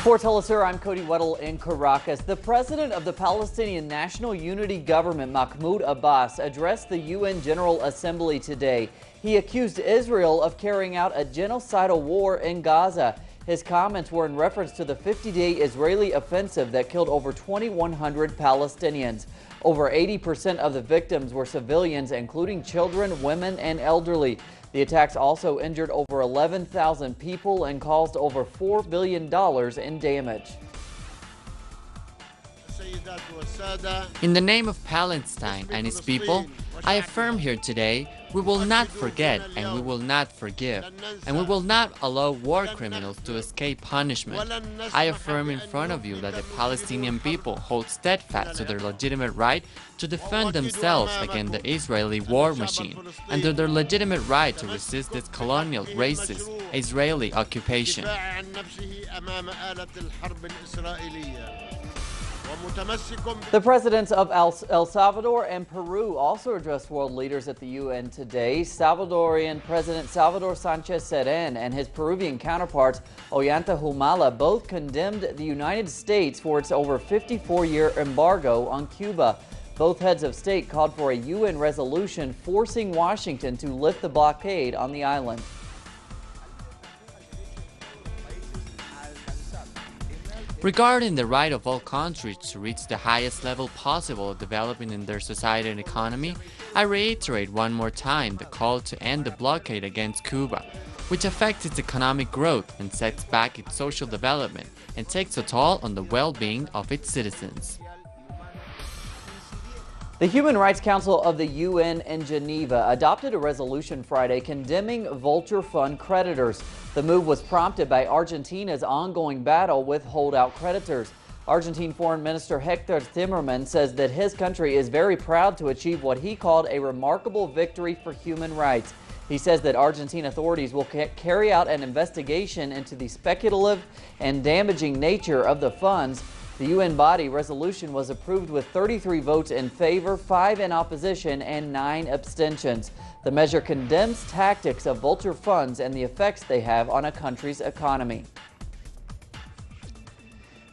For Telesur, I'm Cody Weddle in Caracas. The president of the Palestinian National Unity Government, Mahmoud Abbas, addressed the UN General Assembly today. He accused Israel of carrying out a genocidal war in Gaza. His comments were in reference to the 50-day Israeli offensive that killed over 2,100 Palestinians. Over 80% of the victims were civilians, including children, women, and elderly. The attacks also injured over 11,000 people and caused over $4 billion in damage. In the name of Palestine and its people, I affirm here today, we will not forget and we will not forgive, and we will not allow war criminals to escape punishment. I affirm in front of you that the Palestinian people hold steadfast to their legitimate right to defend themselves against the Israeli war machine and to their legitimate right to resist this colonial, racist Israeli occupation. The presidents of El Salvador and Peru also addressed world leaders at the UN today. Salvadorian President Salvador Sanchez Cerén and his Peruvian counterparts Ollanta Humala both condemned the United States for its over 54-year embargo on Cuba. Both heads of state called for a UN resolution forcing Washington to lift the blockade on the island. Regarding the right of all countries to reach the highest level possible of development in their society and economy, I reiterate one more time the call to end the blockade against Cuba, which affects its economic growth and sets back its social development and takes a toll on the well-being of its citizens. The Human Rights Council of the UN in Geneva adopted a resolution Friday condemning vulture fund creditors. The move was prompted by Argentina's ongoing battle with holdout creditors. Argentine Foreign Minister Hector Timerman says that his country is very proud to achieve what he called a remarkable victory for human rights. He says that Argentine authorities will carry out an investigation into the speculative and damaging nature of the funds. The UN body resolution was approved with 33 votes in favor, 5 in opposition, and 9 abstentions. The measure condemns tactics of vulture funds and the effects they have on a country's economy.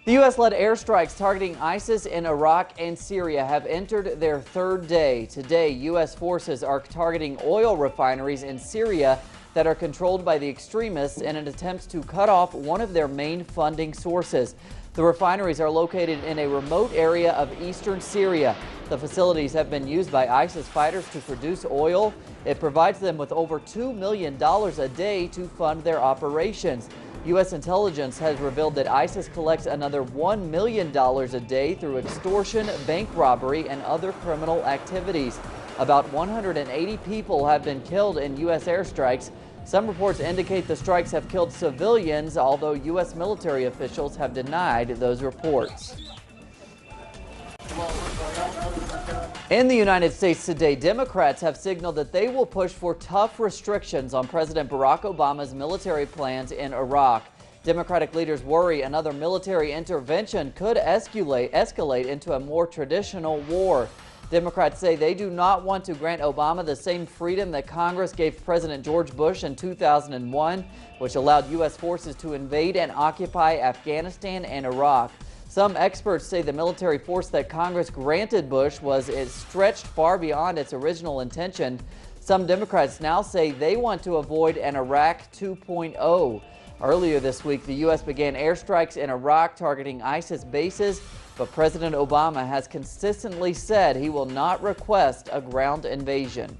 The U.S.-led airstrikes targeting ISIS in Iraq and Syria have entered their third day. Today, U.S. forces are targeting oil refineries in Syria that are controlled by the extremists in an attempt to cut off one of their main funding sources. The refineries are located in a remote area of eastern Syria. The facilities have been used by ISIS fighters to produce oil. It provides them with over $2 million a day to fund their operations. U.S. intelligence has revealed that ISIS collects another $1 million a day through extortion, bank robbery, and other criminal activities. About 180 people have been killed in U.S. airstrikes. Some reports indicate the strikes have killed civilians, although U.S. military officials have denied those reports. In the United States today, Democrats have signaled that they will push for tough restrictions on President Barack Obama's military plans in Iraq. Democratic leaders worry another military intervention could escalate into a more traditional war. Democrats say they do not want to grant Obama the same freedom that Congress gave President George Bush in 2001, which allowed U.S. forces to invade and occupy Afghanistan and Iraq. Some experts say the military force that Congress granted Bush was stretched far beyond its original intention. Some Democrats now say they want to avoid an Iraq 2.0. Earlier this week, the U.S. began airstrikes in Iraq targeting ISIS bases, but President Obama has consistently said he will not request a ground invasion.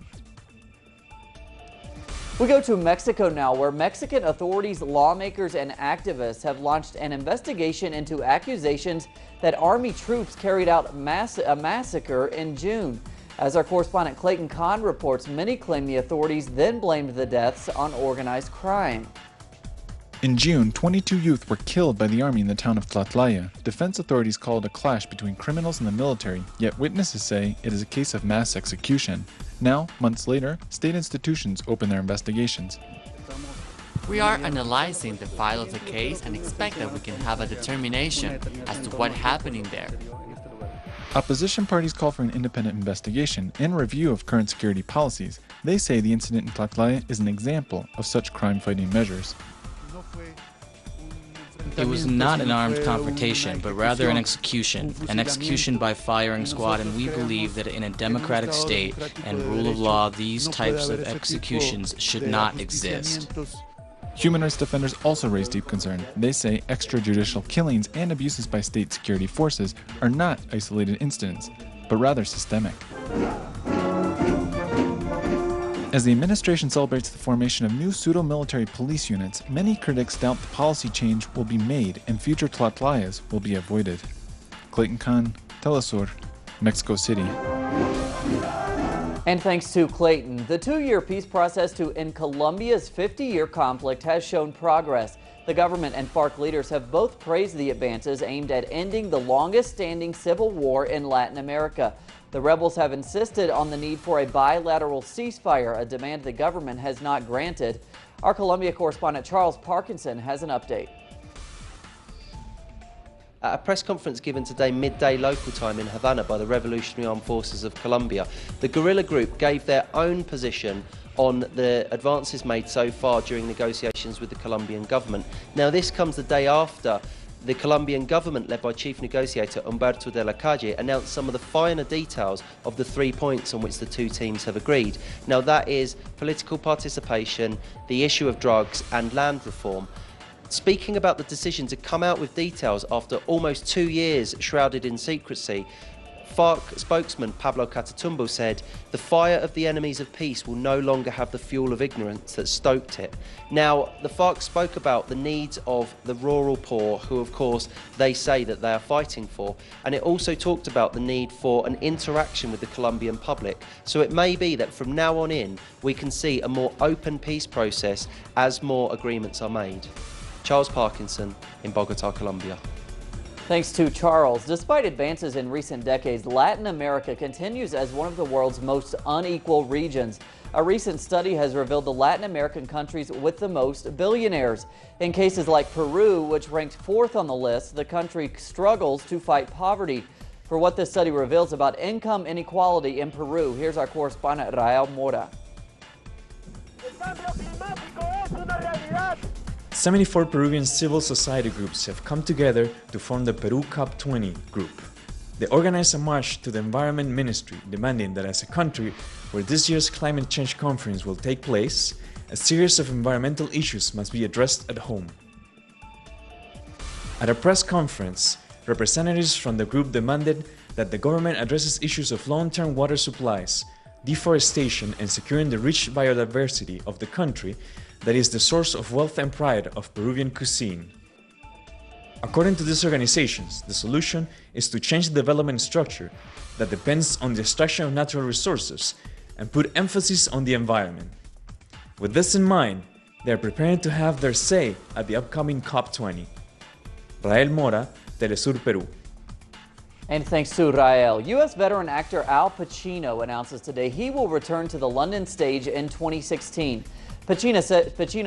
We go to Mexico now, where Mexican authorities, lawmakers, and activists have launched an investigation into accusations that Army troops carried out a massacre in June. As our correspondent Clayton Kahn reports, many claim the authorities then blamed the deaths on organized crime. In June, 22 youth were killed by the army in the town of Tlatlaya. Defense authorities called it a clash between criminals and the military, yet witnesses say it is a case of mass execution. Now, months later, state institutions open their investigations. We are analyzing the file of the case and expect that we can have a determination as to what happened there. Opposition parties call for an independent investigation and review of current security policies. They say the incident in Tlatlaya is an example of such crime-fighting measures. It was not an armed confrontation, but rather an execution by firing squad, and we believe that in a democratic state and rule of law, these types of executions should not exist. Human rights defenders also raise deep concern. They say extrajudicial killings and abuses by state security forces are not isolated incidents, but rather systemic. As the administration celebrates the formation of new pseudo-military police units, many critics doubt the policy change will be made and future Tlatlayas will be avoided. Clayton Khan, Telesur, Mexico City. And thanks to Clayton, the 2-year peace process to end Colombia's 50-year conflict has shown progress. The government and FARC leaders have both praised the advances aimed at ending the longest-standing civil war in Latin America. The rebels have insisted on the need for a bilateral ceasefire, a demand the government has not granted. Our Colombia correspondent Charles Parkinson has an update. At a press conference given today midday local time in Havana by the Revolutionary Armed Forces of Colombia, the guerrilla group gave their own position on the advances made so far during negotiations with the Colombian government. Now, this comes the day after the Colombian government, led by Chief Negotiator Humberto de la Calle, announced some of the finer details of the 3 points on which the two teams have agreed. Now, that is political participation, the issue of drugs and land reform. Speaking about the decision to come out with details after almost 2 years shrouded in secrecy, FARC spokesman Pablo Catatumbo said, "The fire of the enemies of peace will no longer have the fuel of ignorance that stoked it." Now, the FARC spoke about the needs of the rural poor, who of course they say that they are fighting for, and it also talked about the need for an interaction with the Colombian public. So it may be that from now on in, we can see a more open peace process as more agreements are made. Charles Parkinson in Bogota, Colombia. Thanks to Charles. Despite advances in recent decades, Latin America continues as one of the world's most unequal regions. A recent study has revealed the Latin American countries with the most billionaires. In cases like Peru, which ranked 4th on the list, the country struggles to fight poverty. For what this study reveals about income inequality in Peru, here's our correspondent Rael Mora. 74 Peruvian civil society groups have come together to form the Peru COP20 group. They organized a march to the Environment Ministry, demanding that as a country where this year's climate change conference will take place, a series of environmental issues must be addressed at home. At a press conference, representatives from the group demanded that the government addresses issues of long-term water supplies, deforestation, and securing the rich biodiversity of the country that is the source of wealth and pride of Peruvian cuisine. According to these organizations, the solution is to change the development structure that depends on the extraction of natural resources and put emphasis on the environment. With this in mind, they are preparing to have their say at the upcoming COP20. Rael Mora, Telesur, Peru. And thanks to Rael, U.S. veteran actor Al Pacino announces today he will return to the London stage in 2016. Pacino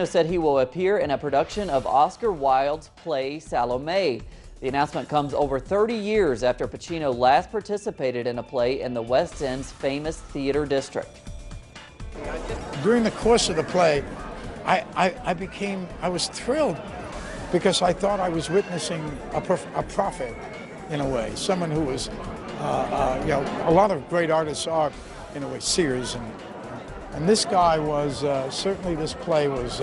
said he will appear in a production of Oscar Wilde's play Salome. The announcement comes over 30 years after Pacino last participated in a play in the West End's famous theater district. During the course of the play, I was thrilled because I thought I was witnessing a prophet in a way, someone who was, a lot of great artists are, in a way, seers, and this guy was, certainly this play was,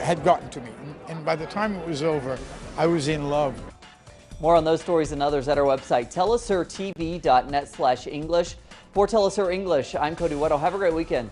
had gotten to me. And by the time it was over, I was in love. More on those stories and others at our website, telesurtv.net/English. For Telesur English, I'm Cody Weddle. Have a great weekend.